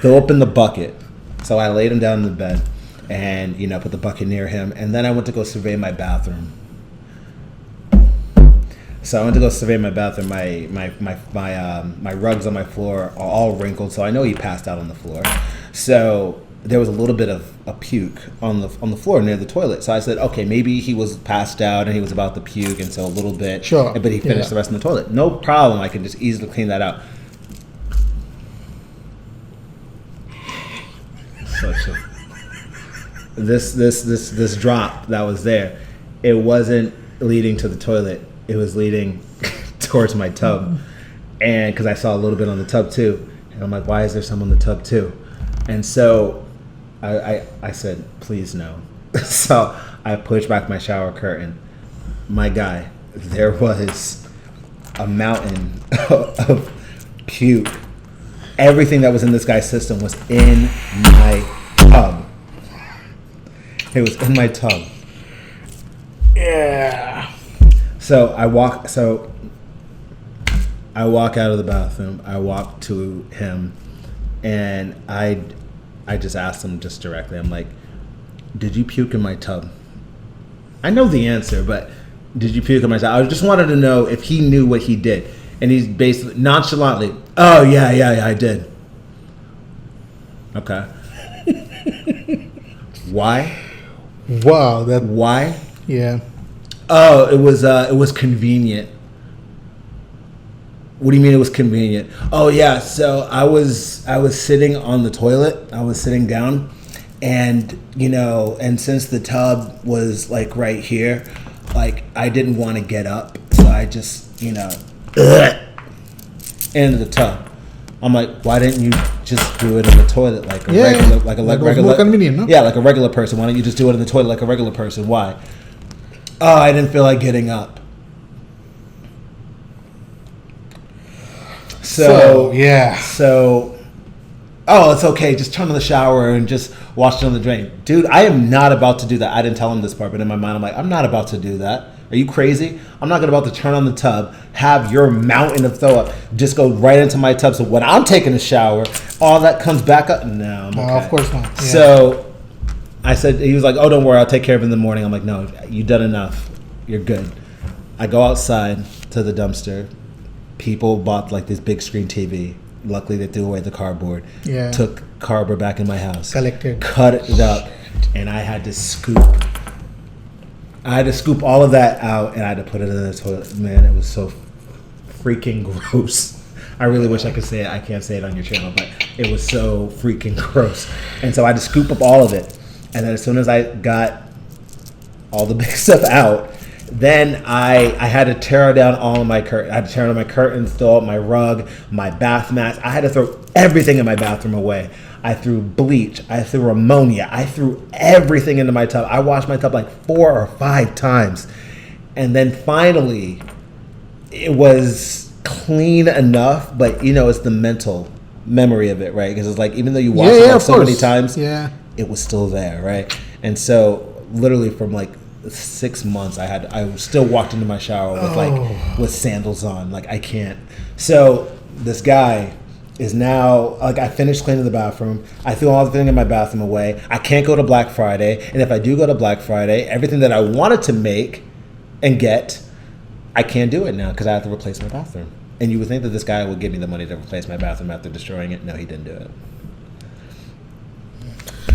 throw up in the bucket. So I laid him down in the bed, and put the bucket near him, and then I went to go survey my bathroom. So I went to go survey my bathroom. My rugs on my floor are all wrinkled, so I know he passed out on the floor. So there was a little bit of a puke on the floor near the toilet. So I said, okay, maybe he was passed out and he was about to puke, and so a little bit. Sure. But he finished the rest in the toilet. No problem. I can just easily clean that out. This drop that was there, it wasn't leading to the toilet. It was leading towards my tub, and because I saw a little bit on the tub too, and I'm like, why is there some on the tub too? And so I said, please no. So I pushed back my shower curtain. My guy, there was a mountain of puke. Everything that was in this guy's system was in my tub. It was in my tub. Yeah. So I walk out of the bathroom. I walk to him, and I just asked him just directly. I'm like, "Did you puke in my tub?" I know the answer, but did you puke in my tub? I just wanted to know if he knew what he did, and he's basically nonchalantly, "Oh yeah, I did." Okay. Why? Wow. Why? Yeah. Oh, it was convenient. What do you mean it was convenient? Oh yeah, so I was sitting on the toilet. I was sitting down, and and since the tub was like right here, like I didn't want to get up, so I just into the tub. I'm like, why didn't you just do it in the toilet like a regular, more convenient, no? Yeah, like a regular person. Why don't you just do it in the toilet like a regular person? Why? Oh, I didn't feel like getting up. So yeah. So, oh, it's okay. Just turn on the shower and just wash it on the drain. Dude, I am not about to do that. I didn't tell him this part, but in my mind, I'm like, I'm not about to do that. Are you crazy? I'm not about to turn on the tub, have your mountain of throw up just go right into my tub. So when I'm taking a shower, all that comes back up. No, I'm okay. Of course not. Yeah. So I said, he was like, oh, don't worry, I'll take care of it in the morning. I'm like, no, you've done enough. You're good. I go outside to the dumpster. People bought like this big screen TV. Luckily, they threw away the cardboard. Yeah. Took cardboard back in my house. Collected. Cut it up. And I had to scoop all of that out, and I had to put it in the toilet. Man, it was so freaking gross. I really wish I could say it. I can't say it on your channel, but it was so freaking gross. And so I had to scoop up all of it. And then as soon as I got all the big stuff out, then I had to tear down all of my curtains. I had to tear down my curtains, throw out my rug, my bath mats. I had to throw everything in my bathroom away. I threw bleach. I threw ammonia. I threw everything into my tub. I washed my tub like 4 or 5 times. And then finally, it was clean enough, but it's the mental memory of it, right? Because it's like, even though you wash it like so many times, it was still there, right? And so literally from like 6 months, I still walked into my shower with sandals on. Like, I can't. So this guy is now, like, I finished cleaning the bathroom. I threw all the thing in my bathroom away. I can't go to Black Friday. And if I do go to Black Friday, everything that I wanted to make and get, I can't do it now because I have to replace my bathroom. And you would think that this guy would give me the money to replace my bathroom after destroying it. No, he didn't do it.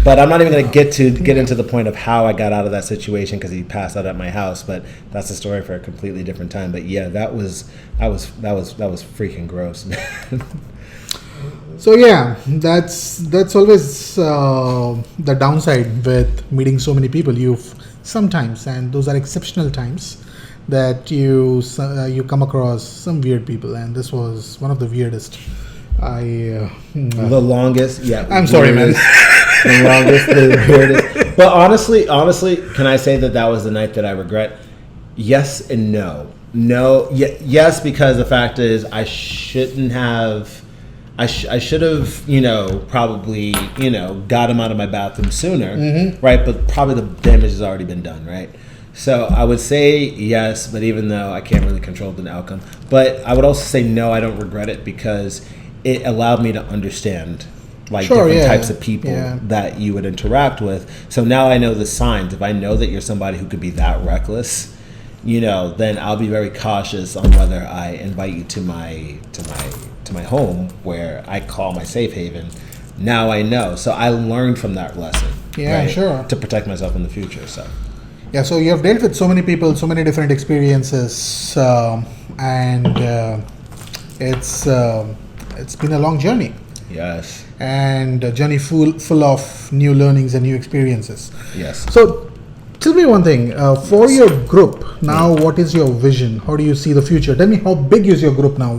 But I'm not even going to get into the point of how I got out of that situation because he passed out at my house. But that's a story for a completely different time. But yeah, that was freaking gross, man. So yeah, that's always the downside with meeting so many people. Sometimes, and those are exceptional times, that you come across some weird people, and this was one of the weirdest. The longest, yeah. I'm sorry, man. The longest, the weirdest. But honestly, can I say that was the night that I regret? Yes and no. No, yes, because the fact is, I shouldn't have. I should have, probably, got him out of my bathroom sooner, right? But probably the damage has already been done, right? So I would say yes, but even though I can't really control the outcome, but I would also say no, I don't regret it because it allowed me to understand like different types of people that you would interact with. So now I know the signs. If I know that you're somebody who could be that reckless, then I'll be very cautious on whether I invite you to my home where I call my safe haven. Now I know. So I learned from that lesson. Yeah, right, sure. To protect myself in the future. So. Yeah, so you have dealt with so many people, so many different experiences, and it's been a long journey. Yes. And a journey full of new learnings and new experiences. Yes. So tell me one thing, for your group now, what is your vision? How do you see the future? Tell me, how big is your group now?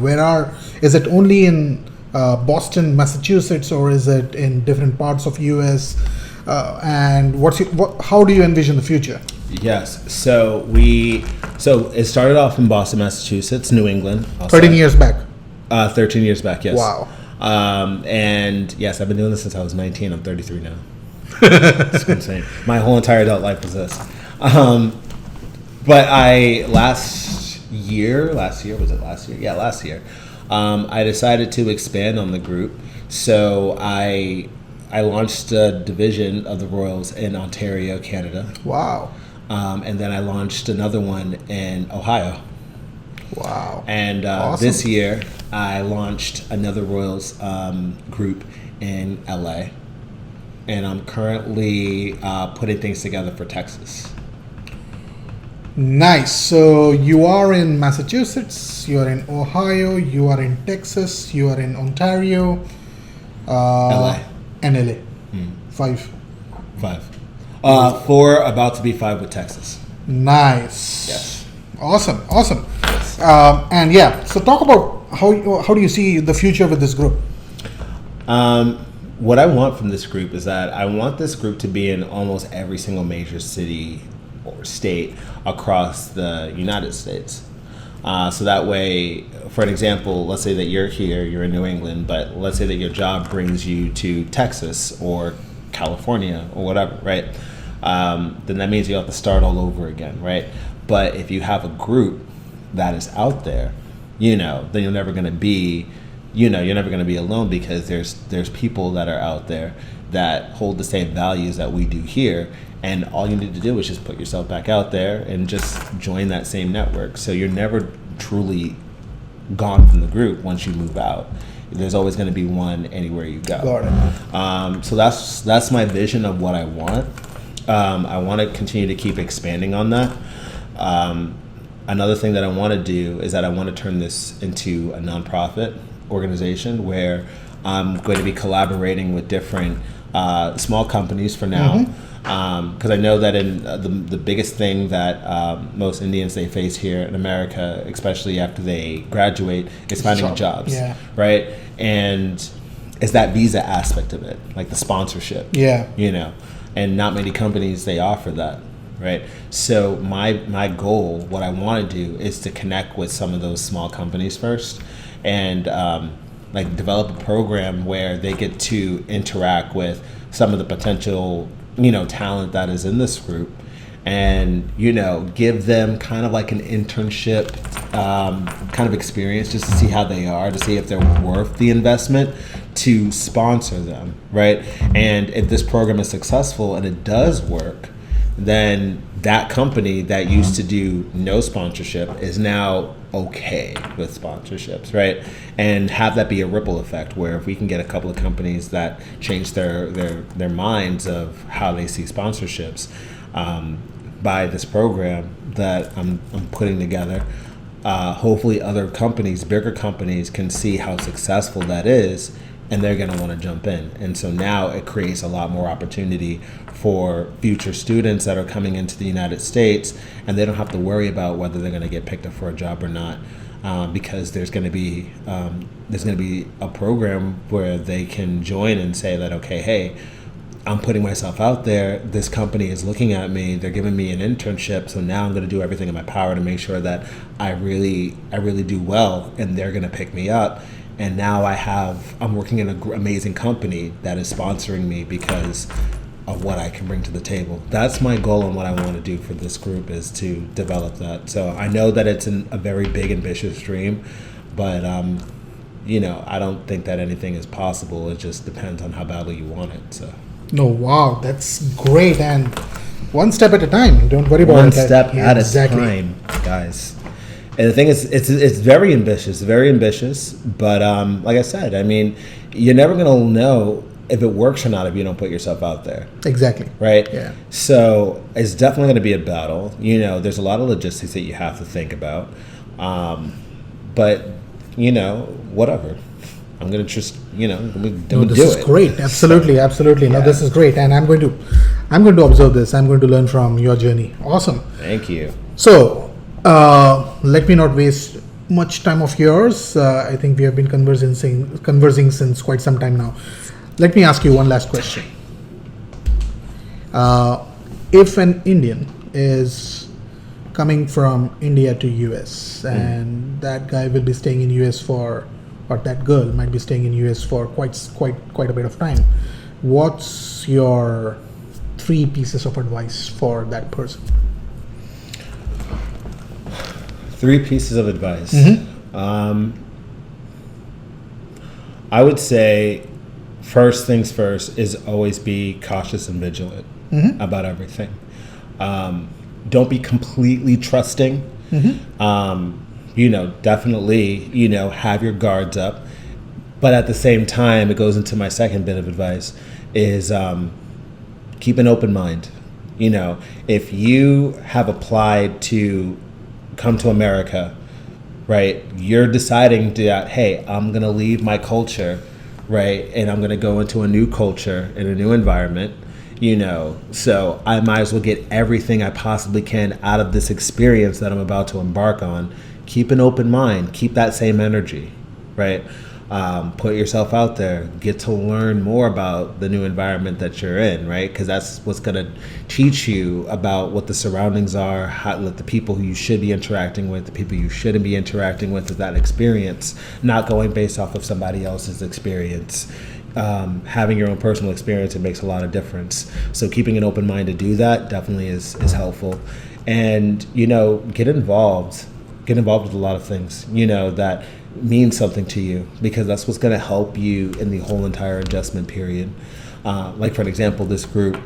Is it only in Boston, Massachusetts, or is it in different parts of US? And how do you envision the future? Yes. So it started off in Boston, Massachusetts, New England. 13 years back. 13 years back, yes. Wow. And yes, I've been doing this since I was 19. I'm 33 now. It's insane. My whole entire adult life was this. But last year, I decided to expand on the group. So I launched a division of the Royals in Ontario, Canada. Wow. And then I launched another one in Ohio. Wow. And awesome. This year, I launched another Royals group in LA. And I'm currently putting things together for Texas. Nice. So you are in Massachusetts, you are in Ohio, you are in Texas, you are in Ontario. LA. And LA. 5. 4, about to be 5 with Texas. Nice. Yes. Awesome. And so talk about how do you see the future with this group? What I want from this group is that I want this group to be in almost every single major city or state across the United States. So that way, for an example, let's say that you're here, you're in New England, but let's say that your job brings you to Texas or California or whatever, right? Then that means you have to start all over again, right? But if you have a group that is out there, then you're never going to be, you're never going to be alone because there's people that are out there that hold the same values that we do here. And all you need to do is just put yourself back out there and just join that same network. So you're never truly gone from the group once you move out. There's always going to be one anywhere you go. Got it. So that's my vision of what I want. I want to continue to keep expanding on that. Another thing that I want to do is that I want to turn this into a nonprofit organization where I'm going to be collaborating with different small companies for now. Because I know that in the biggest thing that most Indians they face here in America, especially after they graduate, is finding jobs, right? And it's that visa aspect of it, like the sponsorship, and not many companies they offer that, right? So my goal, what I want to do, is to connect with some of those small companies first, and like develop a program where they get to interact with some of the potential talent that is in this group, and give them kind of like an internship kind of experience, just to see how they are, to see if they're worth the investment to sponsor them, right? And if this program is successful and it does work, then that company that used to do no sponsorship is now okay with sponsorships, right? And have that be a ripple effect where if we can get a couple of companies that change their minds of how they see sponsorships by this program that I'm putting together, hopefully other companies, bigger companies, can see how successful that is, and they're going to want to jump in. And so now it creates a lot more opportunity for future students that are coming into the United States, and they don't have to worry about whether they're going to get picked up for a job or not, because there's going to be a program where they can join and say that, okay, hey, I'm putting myself out there. This company is looking at me. They're giving me an internship. So now I'm going to do everything in my power to make sure that I really do well, and they're going to pick me up. And now I'm working in an amazing company that is sponsoring me because of what I can bring to the table. That's my goal, and what I want to do for this group is to develop that. So I know that it's a very big, ambitious dream, but I don't think that anything is possible. It just depends on how badly you want it. So. No, wow, that's great. And one step at a time. Don't worry about it. One step at a time, guys. And the thing is, it's very ambitious. But like I said, I mean, you're never going to know if it works or not if you don't put yourself out there. Exactly. Right? Yeah. So it's definitely going to be a battle. There's a lot of logistics that you have to think about. But, whatever. I'm going to just, do this it. is great. Absolutely. Yeah. No, this is great. And I'm going to observe this. I'm going to learn from your journey. Awesome. Thank you. So, let me not waste much time of yours. I think we have been conversing since quite some time now. Let me ask you one last question. If an Indian is coming from India to US and that guy will be staying in US or that girl might be staying in US for quite a bit of time, what's your 3 pieces of advice for that person? 3 pieces of advice. I would say, first things first is always be cautious and vigilant about everything. Don't be completely trusting. Definitely, have your guards up. But at the same time, it goes into my second bit of advice is keep an open mind. If you have applied to come to America, right, you're deciding that, hey, I'm going to leave my culture, right, and I'm going to go into a new culture in a new environment, so I might as well get everything I possibly can out of this experience that I'm about to embark on. Keep an open mind, keep that same energy, right? Put yourself out there, get to learn more about the new environment that you're in, right? Because that's what's going to teach you about what the surroundings are, the people who you should be interacting with, the people you shouldn't be interacting with that experience, not going based off of somebody else's experience. Having your own personal experience, it makes a lot of difference. So keeping an open mind to do that definitely is helpful. And, get involved. Get involved with a lot of things, that means something to you, because that's what's going to help you in the whole entire adjustment period. Like, for an example, this group,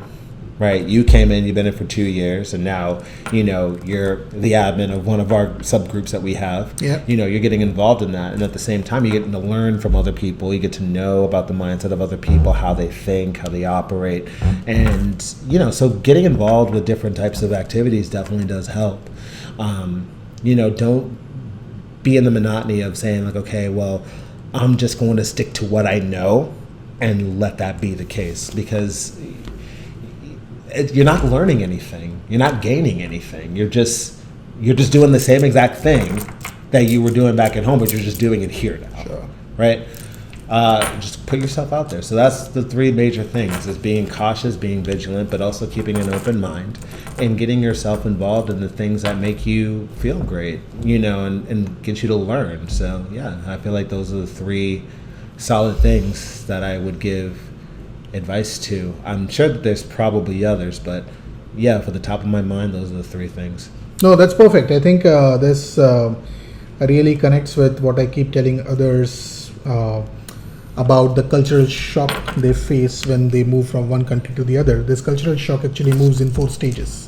right? You came in, you've been in for 2 years, and now, you're the admin of one of our subgroups that we have. Yeah. You're getting involved in that. And at the same time, you're getting to learn from other people. You get to know about the mindset of other people, how they think, how they operate. And, so getting involved with different types of activities definitely does help. Don't be in the monotony of saying like, okay, well, I'm just going to stick to what I know and let that be the case, because you're not learning anything. You're not gaining anything. You're just doing the same exact thing that you were doing back at home, but you're just doing it here now. Sure. Right? Just put yourself out there. So that's the 3 major things: is being cautious, being vigilant, but also keeping an open mind and getting yourself involved in the things that make you feel great, and get you to learn. So yeah, I feel like those are the 3 solid things that I would give advice to. I'm sure that there's probably others, but yeah, for the top of my mind, those are the 3 things. No, that's perfect. I think this really connects with what I keep telling others about the cultural shock they face when they move from one country to the other. This cultural shock actually moves in 4 stages.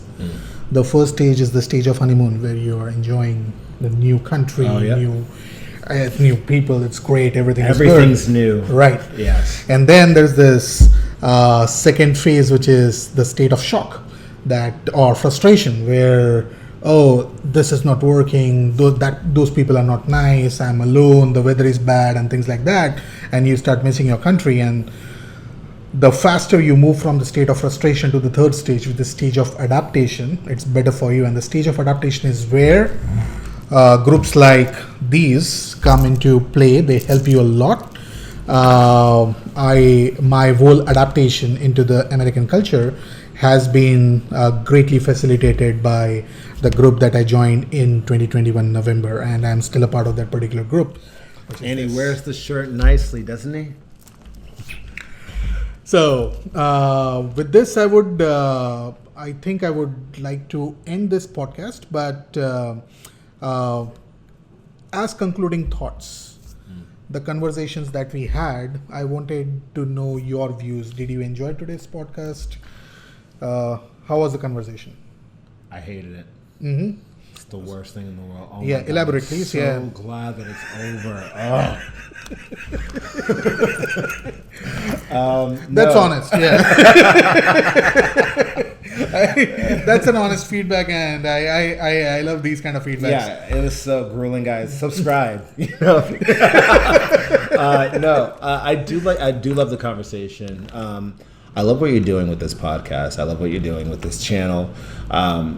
The first stage is the stage of honeymoon, where you are enjoying the new country, new people. It's great. Everything's good. New. Right. Yes. And then there's this second phase, which is the state of shock or frustration, where, oh, this is not working, those people are not nice, I'm alone, the weather is bad, and things like that, and you start missing your country. And the faster you move from the state of frustration to the third stage, with the stage of adaptation, it's better for you. And the stage of adaptation is where groups like these come into play. They help you a lot. my whole adaptation into the American culture has been greatly facilitated by the group that I joined in 2021 November, and I'm still a part of that particular group. And he wears the shirt nicely, doesn't he? So with this, I think I would like to end this podcast, but as concluding thoughts, the conversations that we had, I wanted to know your views. Did you enjoy today's podcast? How was the conversation? I hated it. Mm-hmm. It's the worst thing in the world. Oh Yeah, my God, elaborate, I'm please. So Yeah. glad that it's over. That's no. honest. Yeah. That's an honest feedback, and I love these kind of feedbacks. Yeah, it was so grueling, guys. Subscribe. I do love the conversation. I love what you're doing with this podcast. I love what you're doing with this channel,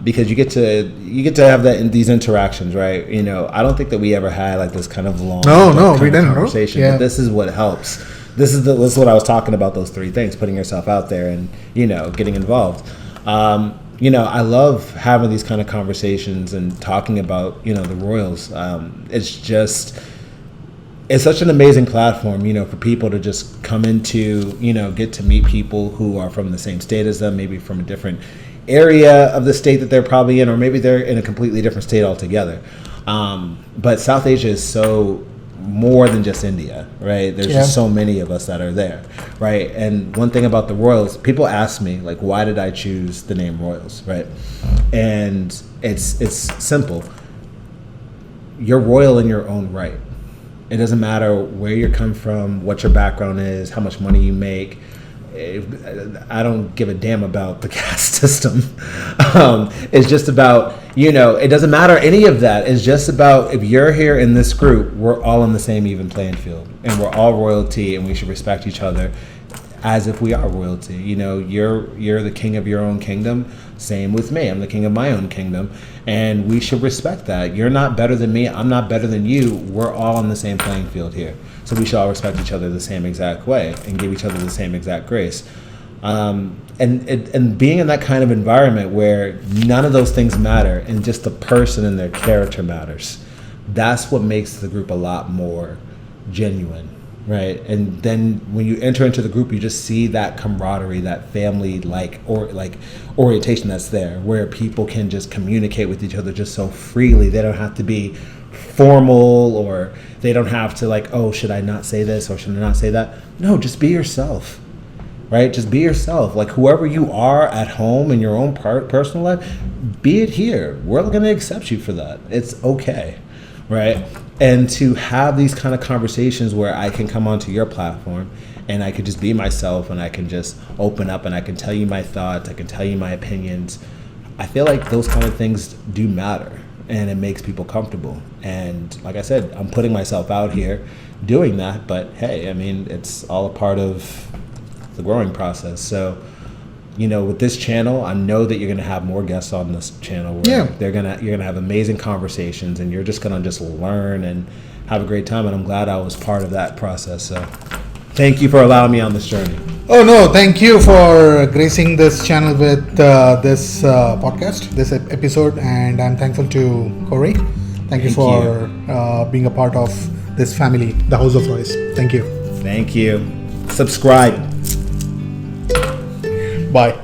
because you get to have these interactions, right? I don't think that we ever had like this kind of long, we didn't. conversation. Yeah. But this is what helps. This is what I was talking about. Those three things: putting yourself out there and getting involved. I love having these kind of conversations and talking about the Royals. It's such an amazing platform, for people to just come into, get to meet people who are from the same state as them, maybe from a different area of the state that they're probably in, or maybe they're in a completely different state altogether. But South Asia is so more than just India, right? There's just so many of us that are there, right? And one thing about the Royals, people ask me, like, why did I choose the name Royals, right? And it's simple. You're royal in your own right. It doesn't matter where you come from, what your background is, how much money you make. I don't give a damn about the caste system. It's just about, it doesn't matter any of that. It's just about, if you're here in this group, we're all on the same even playing field. And we're all royalty, and we should respect each other as if we are royalty. You're the king of your own kingdom. Same with me. I'm the king of my own kingdom. And we should respect that. You're not better than me. I'm not better than you. We're all on the same playing field here. So we should all respect each other the same exact way and give each other the same exact grace. And being in that kind of environment where none of those things matter and just the person and their character matters, that's what makes the group a lot more genuine. Right, and then when you enter into the group, you just see that camaraderie, that family-like orientation that's there, where people can just communicate with each other just so freely. They don't have to be formal, or they don't have to oh, should I not say this or should I not say that? No, just be yourself, right? Just be yourself. Like, whoever you are at home in your own personal life, be it here. We're going to accept you for that. It's okay, right? And to have these kind of conversations where I can come onto your platform and I could just be myself, and I can just open up and I can tell you my thoughts, I can tell you my opinions. I feel like those kind of things do matter, and it makes people comfortable. And like I said, I'm putting myself out here doing that, but hey, I mean, it's all a part of the growing process. So, with this channel, I know that you're going to have more guests on this channel where you're going to have amazing conversations, and you're just going to just learn and have a great time. And I'm glad I was part of that process. So thank you for allowing me on this journey. Oh, no, thank you for gracing this channel with this podcast, this episode. And I'm thankful to Corey. Thank you for being a part of this family, the House of Roys. Thank you. Thank you. Subscribe. Bye.